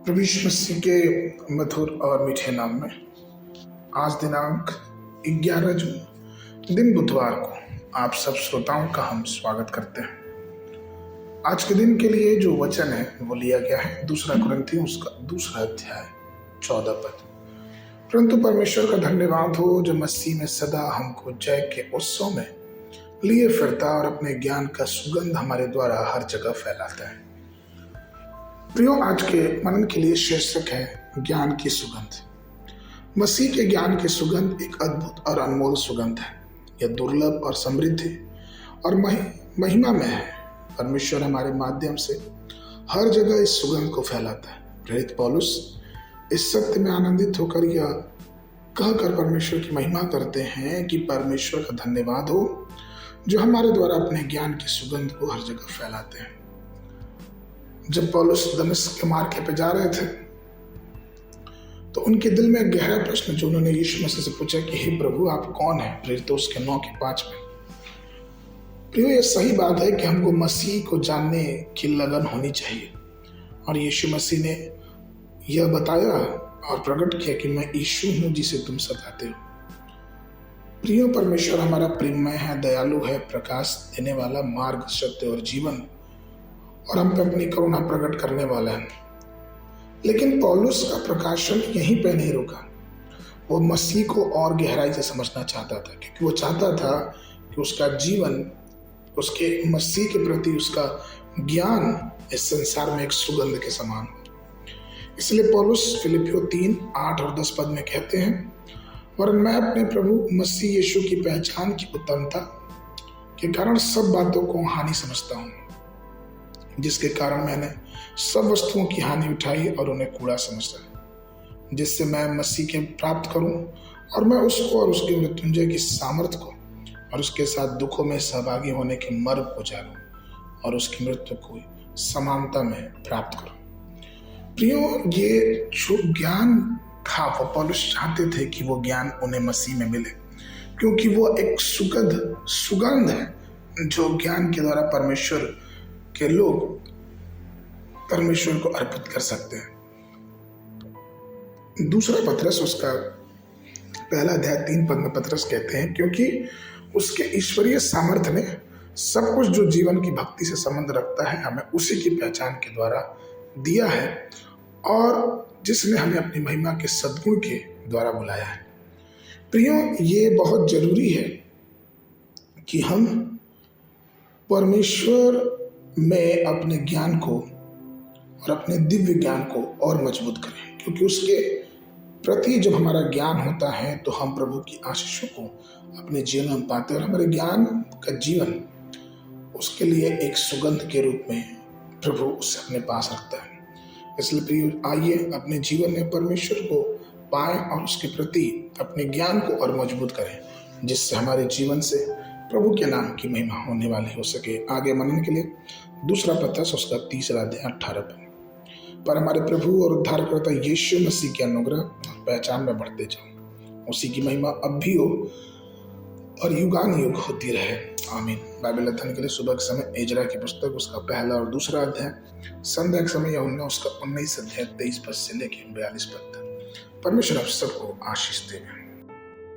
प्रभु यीशु मसीह के मधुर और मीठे नाम में आज दिनांक 11 जून दिन बुधवार को आप सब श्रोताओं का हम स्वागत करते हैं। आज के दिन के लिए जो वचन है वो लिया गया है दूसरा कुरिन्थियों उसका दूसरा अध्याय 14 पद। परंतु परमेश्वर का धन्यवाद हो जो मसीह में सदा हमको जय के उत्सव में लिए फिरता और अपने ज्ञान का सुगंध हमारे द्वारा हर जगह फैलाता है। प्रियो, आज के मनन के लिए शीर्षक है ज्ञान की सुगंध। मसीह के ज्ञान की सुगंध एक अद्भुत और अनमोल सुगंध है। यह दुर्लभ और समृद्ध और महिमा में है। परमेश्वर हमारे माध्यम से हर जगह इस सुगंध को फैलाता है। प्रेरित पौलुस इस सत्य में आनंदित होकर यह कहकर परमेश्वर की महिमा करते हैं कि परमेश्वर का धन्यवाद हो जो हमारे द्वारा अपने ज्ञान की सुगंध को हर जगह फैलाते हैं। जब पौलुस दमिश्क के मार्ग पे जा रहे थे तो उनके दिल में एक गहरा प्रश्न जो उन्होंने यीशु मसीह से पूछा कि हे प्रभु आप कौन हैं। प्रेरितों के 9:5 में। प्रियो, ये सही बात है कि हमको मसीह को जानने की लगन होनी चाहिए और यीशु मसीह ने यह बताया और प्रकट किया कि मैं यीशु हूं जिसे तुम सताते हो। प्रियो, परमेश्वर हमारा प्रेममय है, दयालु है, प्रकाश देने वाला, मार्ग, सत्य और जीवन और हम पे अपनी करुणा प्रकट करने वाला है। लेकिन पौलुस का प्रकाशन यहीं पे नहीं रुका। वो मसीह को और गहराई से समझना चाहता था क्योंकि वो चाहता था कि उसका जीवन, उसके मसीह के प्रति उसका ज्ञान इस संसार में एक सुगंध के समान हो। इसलिए पौलुस फिलिपियों 3:8 और 10 पद में कहते हैं, वरन मैं अपने प्रभु मसीह यीशु की पहचान की उत्तमता के कारण सब बातों को हानि समझता हूँ, जिसके कारण मैंने सब वस्तुओं की हानि उठाई और उन्हें कूड़ा समझा, जिससे मैं मसीह के प्राप्त करूं और मैं उसको और उसके मृत्युंजय की सामर्थ को और उसके साथ दुखों में सहभागी होने के मर्म को जानूं और उसकी मृत्यु को समानता में प्राप्त करूं। प्रियो, ये जो ज्ञान था वो पौलुस चाहते थे कि वो ज्ञान उन्हें मसीह में मिले क्योंकि वो एक सुगंध है जो ज्ञान के द्वारा परमेश्वर के लोग परमेश्वर को अर्पित कर सकते हैं। दूसरा पत्रस उसका पहला अध्याय 3 पद में पत्रस कहते हैं, क्योंकि उसके ईश्वरीय सामर्थ्य ने सब कुछ जो जीवन की भक्ति से संबंध रखता है हमें उसी की पहचान के द्वारा दिया है और जिसने हमें अपनी महिमा के सद्गुण के द्वारा बुलाया है। प्रियो, ये बहुत जरूरी है कि हम परमेश्वर में अपने ज्ञान को और अपने दिव्य ज्ञान को और मजबूत करें, क्योंकि उसके प्रति जब हमारा ज्ञान होता है तो हम प्रभु की आशीषों को अपने जीवन में पाते हैं और हमारे ज्ञान का जीवन उसके लिए एक सुगंध के रूप में प्रभु उसे अपने पास रखता है। इसलिए प्रिय, आइए अपने जीवन में परमेश्वर को पाएं और उसके प्रति अपने ज्ञान को और मजबूत करें, जिससे हमारे जीवन से प्रभु के नाम की महिमा होने वाली हो सके। आगे मनन के लिए दूसरा पत्रस उसका 3 अध्याय 18 पद। पर हमारे प्रभु और उद्धारकर्ता यीशु मसीह की अनुग्रह और पहचान में बढ़ते जाओ, उसी की महिमा अब भी हो और युगान युग होती रहे, आमीन। बाइबल अध्ययन के लिए सुबह के समय एजरा की पुस्तक उसका पहला और दूसरा अध्याय, संध्या के समय यूहन्ना उसका 19 अध्याय 23 पद से लेकर 42 पद तक। परमेश्वर आप सबको आशीष देवे।